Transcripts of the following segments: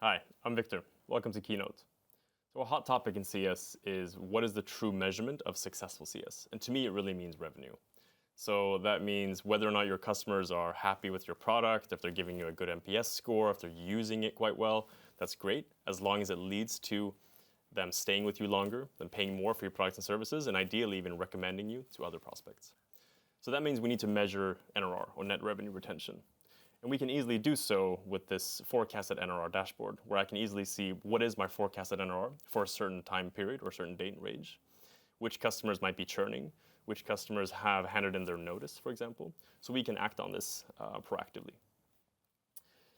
Hi, I'm Victor. Welcome to Keynote. So a hot topic in CS is what is the true measurement of successful CS? And to me, it really means revenue. So that means whether or not your customers are happy with your product, if they're giving you a good NPS score, if they're using it quite well, that's great, as long as it leads to them staying with you longer, them paying more for your products and services, and ideally even recommending you to other prospects. So that means we need to measure NRR, or net revenue retention. And we can easily do so with this forecasted NRR dashboard, where I can easily see what is my forecasted NRR for a certain time period or a certain date and range, which customers might be churning, which customers have handed in their notice, for example. So we can act on this proactively.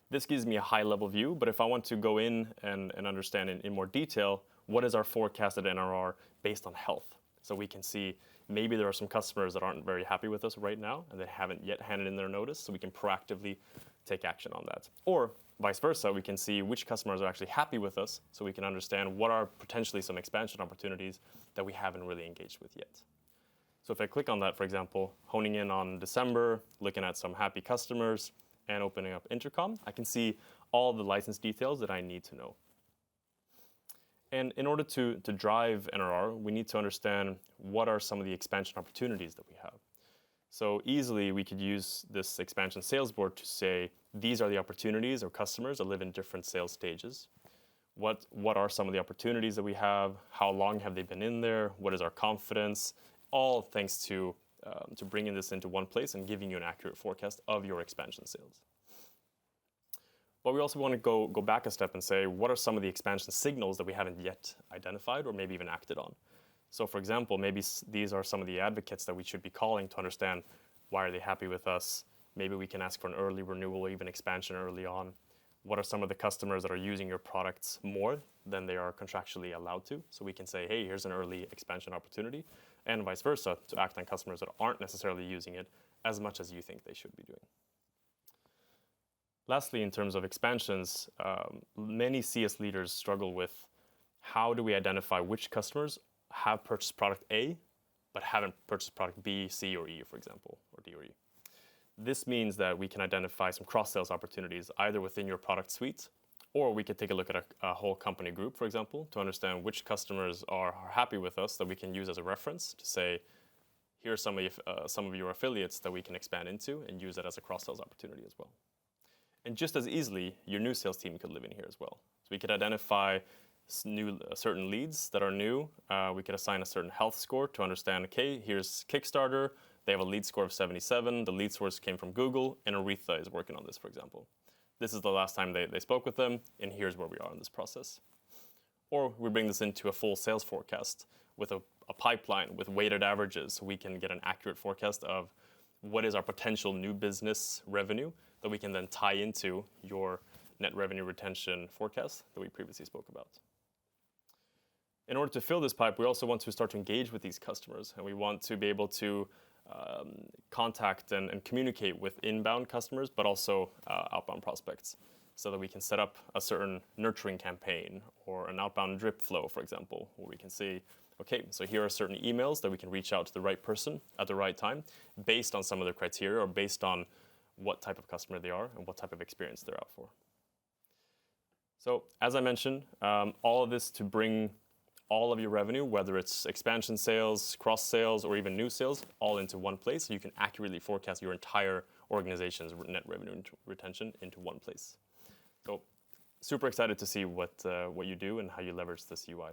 This gives me a high-level view, but if I want to go in and understand in more detail, what is our forecasted NRR based on health? So we can see maybe there are some customers that aren't very happy with us right now and they haven't yet handed in their notice, so we can proactively take action on that. Or vice versa, we can see which customers are actually happy with us, so we can understand what are potentially some expansion opportunities that we haven't really engaged with yet. So if I click on that, for example, honing in on December, looking at some happy customers, and opening up Intercom, I can see all the license details that I need to know. And in order to drive NRR, we need to understand what are some of the expansion opportunities that we have. So easily we could use this expansion sales board to say, these are the opportunities or customers that live in different sales stages. What are some of the opportunities that we have? How long have they been in there? What is our confidence? All thanks to bringing this into one place and giving you an accurate forecast of your expansion sales. But we also want to go back a step and say, what are some of the expansion signals that we haven't yet identified or maybe even acted on? So for example, maybe these are some of the advocates that we should be calling to understand why are they happy with us? Maybe we can ask for an early renewal or even expansion early on. What are some of the customers that are using your products more than they are contractually allowed to? So we can say, hey, here's an early expansion opportunity, and vice versa, to act on customers that aren't necessarily using it as much as you think they should be doing. Lastly, in terms of expansions, many CS leaders struggle with how do we identify which customers have purchased product A, but haven't purchased product B, C, or E, for example, or D or E. This means that we can identify some cross-sales opportunities either within your product suite, or we could take a look at a whole company group, for example, to understand which customers are happy with us that we can use as a reference to say, here are some of your affiliates that we can expand into and use that as a cross-sales opportunity as well. And just as easily, your new sales team could live in here as well. So we could identify certain leads that are new. We could assign a certain health score to understand, okay, here's Kickstarter. They have a lead score of 77. The lead source came from Google, and Aretha is working on this, for example. This is the last time they spoke with them, and here's where we are in this process. Or we bring this into a full sales forecast with a pipeline with weighted averages, so we can get an accurate forecast of what is our potential new business revenue that we can then tie into your net revenue retention forecast that we previously spoke about. In order to fill this pipe, we also want to start to engage with these customers, and we want to be able to contact and communicate with inbound customers, but also outbound prospects, so that we can set up a certain nurturing campaign or an outbound drip flow, for example, where we can see, okay, so here are certain emails that we can reach out to the right person at the right time based on some of their criteria or based on what type of customer they are and what type of experience they're out for. So as I mentioned, all of this to bring all of your revenue, whether it's expansion sales, cross sales, or even new sales, all into one place, so you can accurately forecast your entire organization's net revenue retention into one place. So super excited to see what you do and how you leverage this UI.